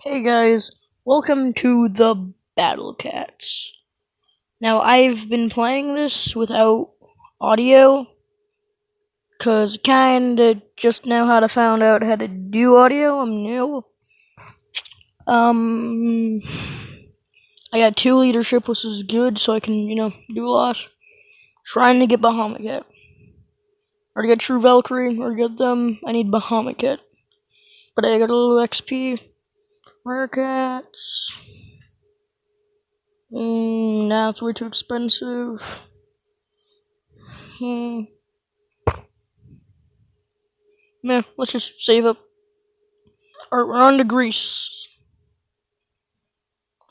Hey guys, welcome to the Battle Cats. Now I've been playing this without audio, cause kinda just now how to found out how to do audio. I'm new. I got 2 leadership, which is good, so I can, do a lot. Trying to get Bahamut Cat. Or to get True Valkyrie, or get them, I need Bahamut Cat. But I got a little XP. Rare Cats. Now it's way too expensive. Meh, let's just save up. Alright, we're on to Greece.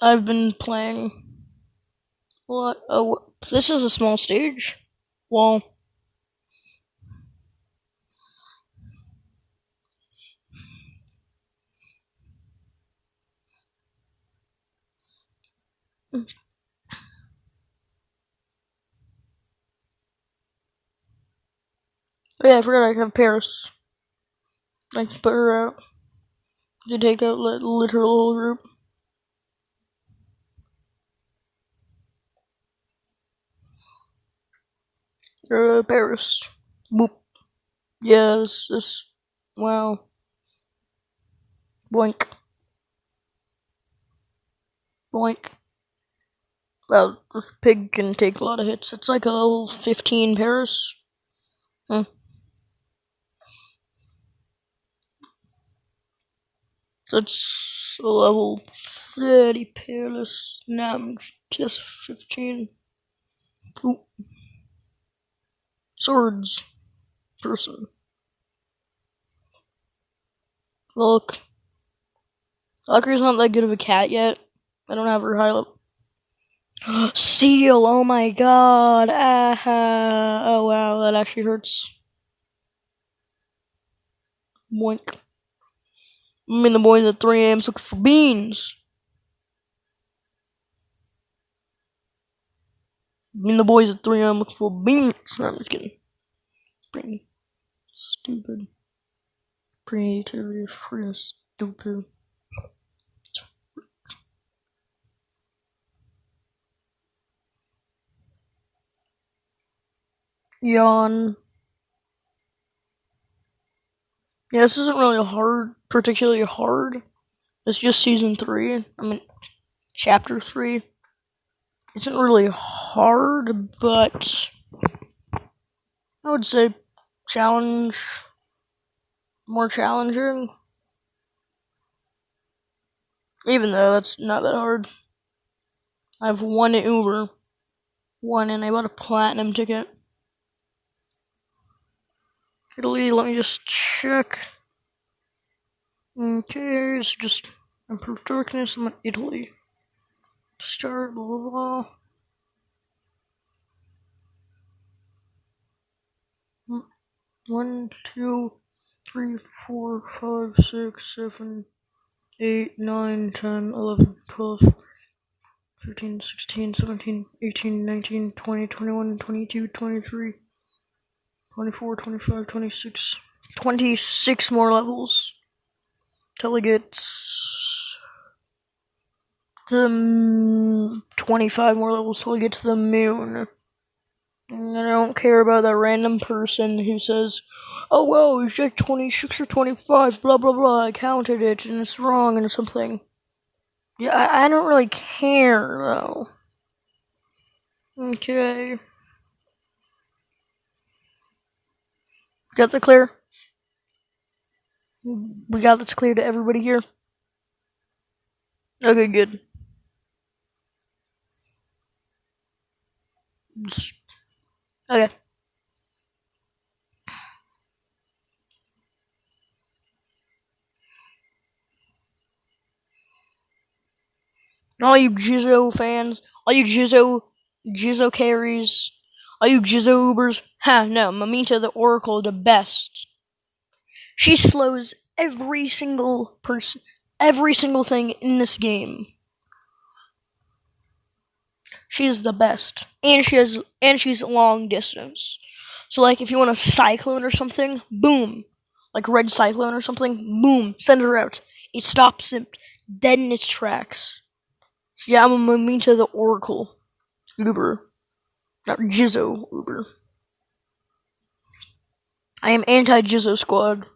I've been playing. What? Oh, this is a small stage. Well, yeah, I forgot I have Paris. I can put her out. You can take out literal whole group. Paris. Boop. Yeah, this. Wow. Boink. Boink. Well, this pig can take a lot of hits. It's like a level 15 Paris. That's a level 30 Peerless. Now I'm just 15. Ooh. Swords. Person. Look. Valkyrie's not that good of a cat yet. I don't have her high level. Seal, oh my god. Oh wow, that actually hurts. Boink. Me and the boys at 3 a.m. looking for beans. Me and the boys at 3 a.m. looking for beans. No, I'm just kidding. Pretty stupid. Creativity, free stupid. Yawn. Yeah, this isn't really particularly hard. It's just season 3. I mean, chapter 3. Isn't really hard, but I would say more challenging. Even though that's not that hard. I have 1 Uber. 1, and I bought a platinum ticket. Italy, let me just check. Okay, it's just improved darkness. I'm at Italy. Start, blah blah blah. One, 2, 3, 4, 5, 6, 7, 8, 9, 10, 11, 12, 13, 16, 17, 18, 19, 20, 21, 22, 23, 24, 25, 26, 26 more levels till I get to 25 more levels till I get to the moon. And I don't care about that random person who says, oh, well, it's like 26 or 25, blah, blah, blah, I counted it, and it's wrong, and something. Yeah, I don't really care, though. Okay. Got the clear? We got this clear to everybody here? Okay, good. Okay. All you Jizzo fans, all you Jizzo carries, all you Jizzo Ubers, no, Mamita the Oracle, the best. She slows every single thing in this game. She's the best, and she's long distance. So like, if you want a cyclone or something, boom, like red cyclone or something, boom, send her out. It stops it dead in its tracks. So yeah, I'm a Mamita the Oracle Uber, not Jizzo Uber. I am anti-Jizzo Squad.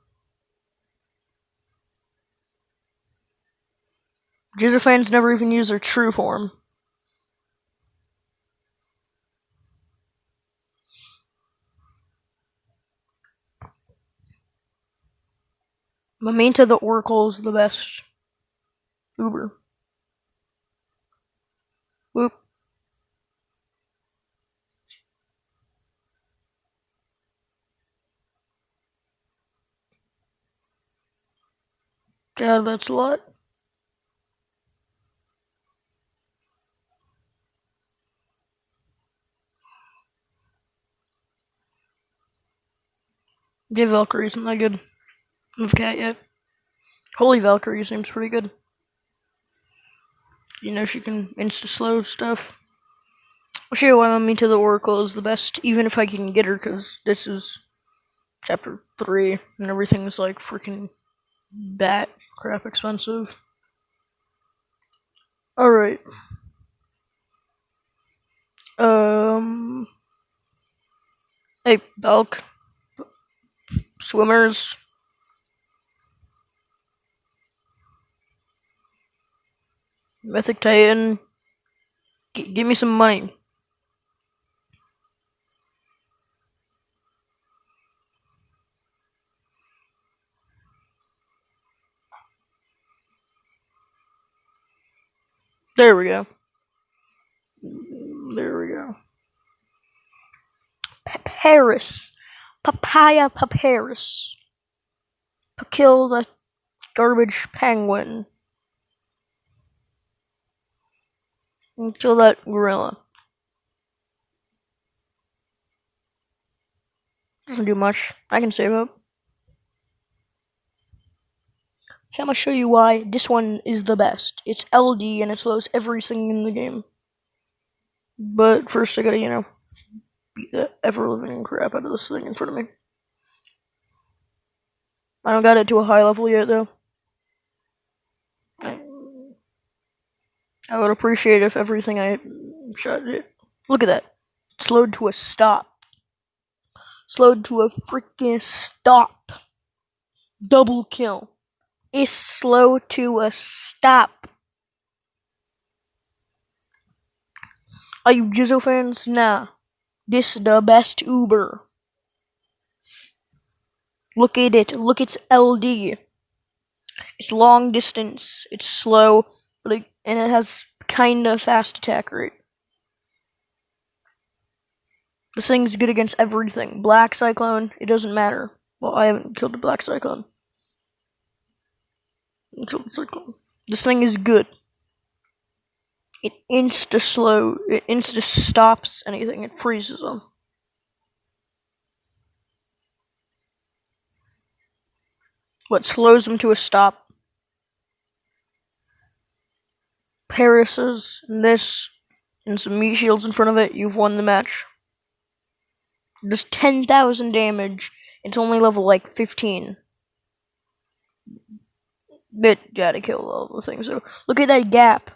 Jizzo fans never even use their true form. Mamita the Oracle is the best Uber. Whoop. God, that's a lot. Yeah, Valkyrie isn't that good. I've cat yet. Holy Valkyrie seems pretty good. You know she can insta slow stuff. I'll show you why Mamita the Oracle is the best, even if I can get her, because this is chapter 3, and everything's like freaking bat crap expensive. Alright. Hey, Belk. Swimmers. Mythic Titan. Give me some money. There we go. There we go. Paris. Papaya Paparis. Kill the garbage penguin. And kill that gorilla. Doesn't do much. I can save up. So I'm gonna show you why this one is the best. It's LD and it slows everything in the game. But first I gotta, beat the ever-living crap out of this thing in front of me. I don't got it to a high level yet, though. I would appreciate if everything I shot it. Look at that. Slowed to a stop. Slowed to a freaking stop. Double kill. It's slow to a stop. Are you Jizzo fans? Nah. This is the best Uber. Look at it. Look, it's LD. It's long distance. It's slow, and it has kinda fast attack rate. This thing's good against everything. Black Cyclone, it doesn't matter. Well, I haven't killed a Black Cyclone. I killed a Cyclone. This thing is good. It insta stops anything. It freezes them. What slows them to a stop? Paris's, this, and some meat shields in front of it. You've won the match. Does 10,000 damage. It's only level like 15. But gotta kill all the things. So look at that gap.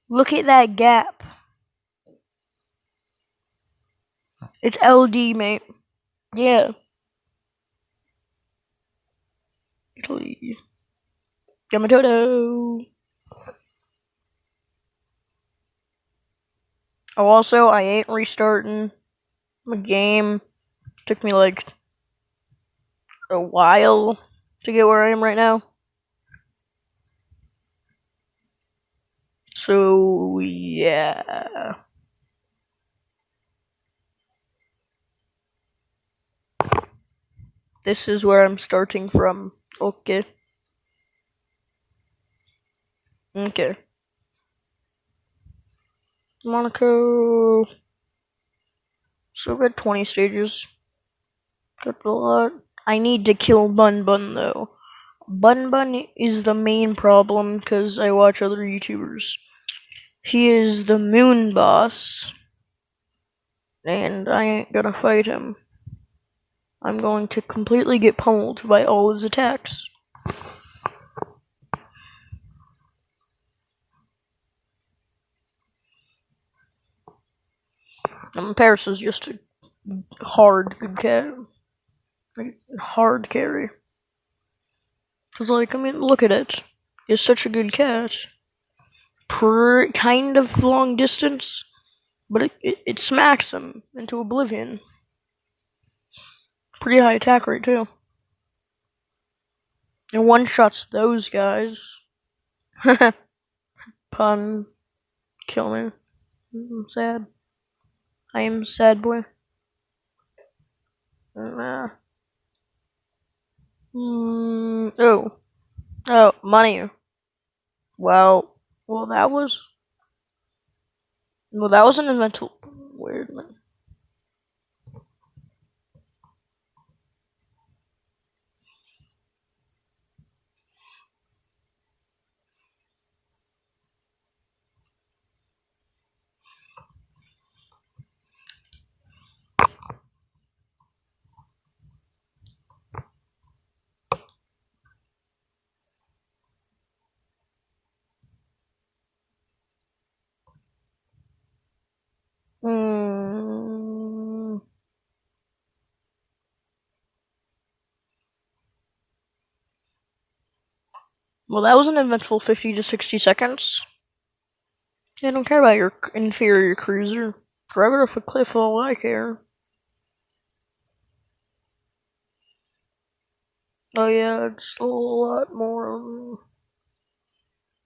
Look at that gap. It's LD, mate. Yeah. Italy. Yamatoto. Oh, also, I ain't restarting the game. Took me like a while to get where I am right now. So, yeah. This is where I'm starting from. Okay. Okay. Monaco. So good, 20 stages. Got a lot. I need to kill Bun Bun though. Bun Bun is the main problem because I watch other YouTubers. He is the moon boss. And I ain't gonna fight him. I'm going to completely get pummeled by all his attacks. Paris is just a hard good cat. Like, hard carry. Cause like, I mean, look at it. It's such a good cat. Kind of long distance, but it smacks them into oblivion. Pretty high attack rate too. And one shots those guys. Pun. Kill me. I'm sad. I am sad boy. Oh. Oh, money. Well, that was. Well, that was an eventful. Weird man. Hmm. Well, that was an eventful 50 to 60 seconds. I don't care about your inferior cruiser. Drive it off a cliff, all I care. Oh yeah, it's a lot more.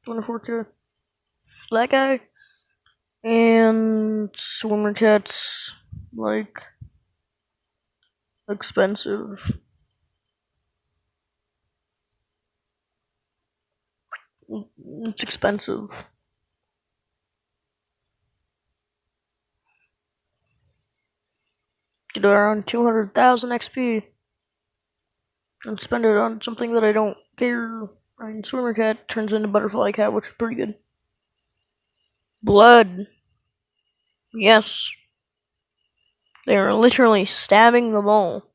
24K. That guy and swimmer cats like expensive. It's expensive. Get around 200,000 XP and spend it on something that I don't care. I mean, swimmer cat turns into butterfly cat, which is pretty good. Blood. Yes. They are literally stabbing the ball.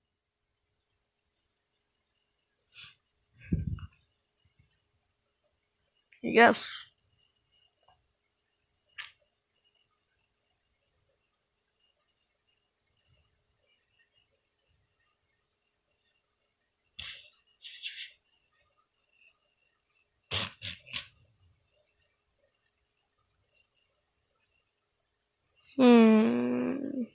Yes. Hmm.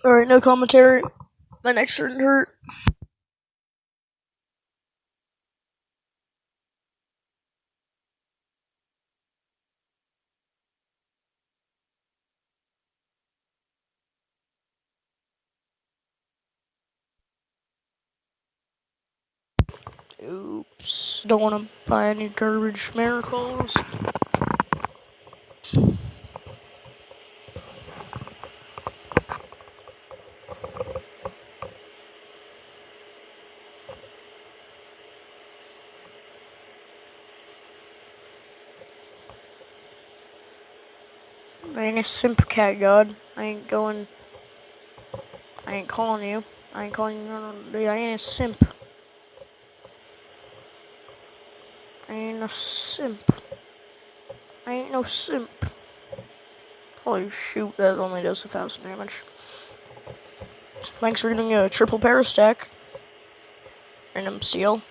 Alright, no commentary. My neck's starting to hurt. Oops. Don't want to buy any garbage miracles. I ain't a simp cat god. I ain't going. I ain't calling you. I ain't calling you. I ain't a simp. I ain't a simp. I ain't no simp. Holy shoot, that only does 1,000 damage. Thanks for getting a triple parastack. Random seal.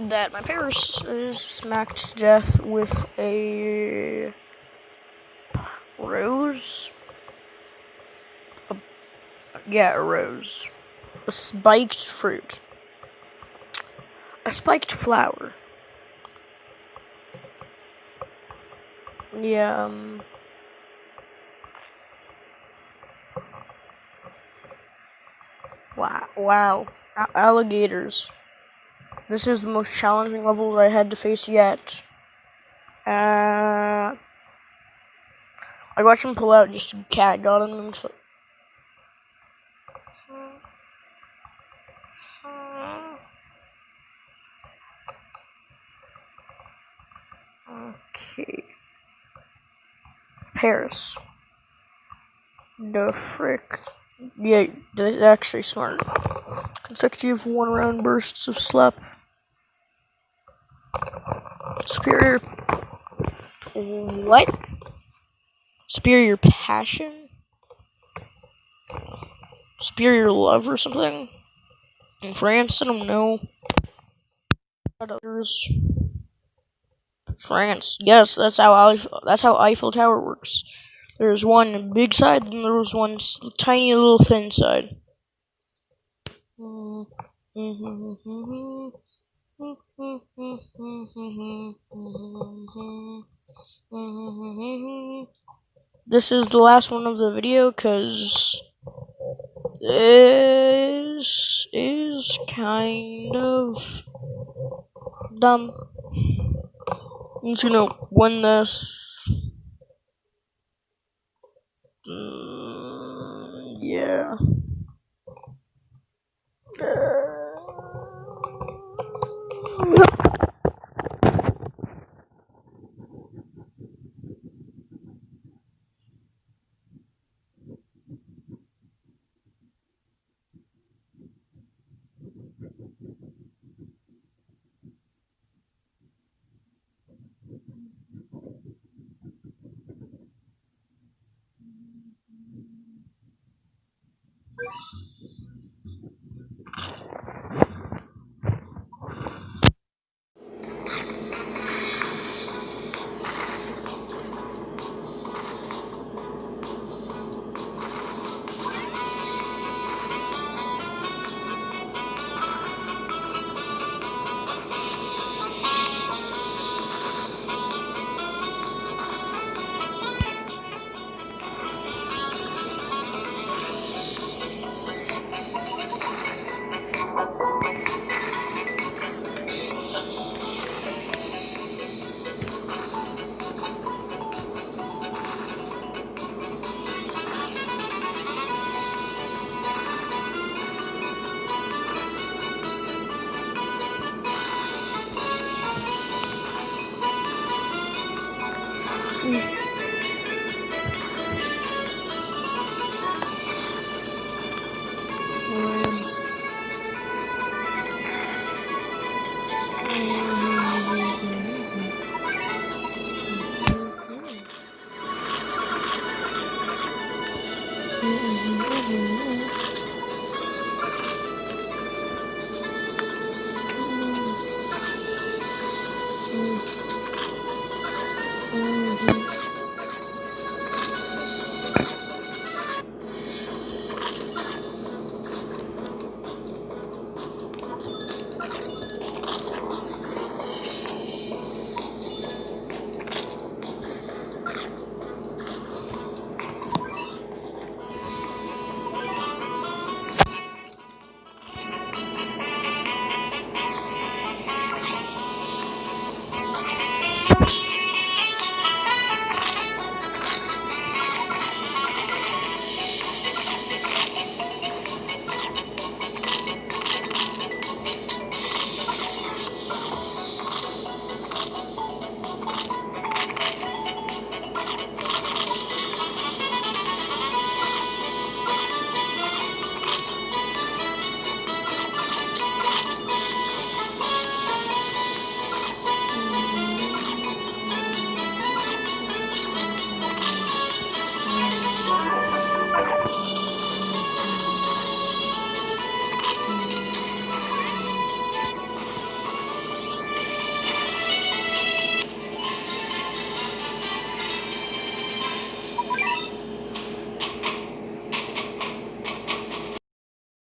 That my Paris is smacked to death with a rose. Yeah, a rose. A spiked fruit. A spiked flower. Yeah, Wow. Alligators. This is the most challenging level that I had to face yet. I watched him pull out, just a cat got him. Okay. Paris. The frick. Yeah, that's actually smart. Consecutive one-round bursts of slap. Superior. What? Superior passion? Superior love or something? In France? I don't know. Others. France. Yes, that's how Eiffel Tower works. There's one big side, and there was one tiny little thin side. This is the last one of the video, cause this is kind of dumb. I'm just gonna win this. Yeah.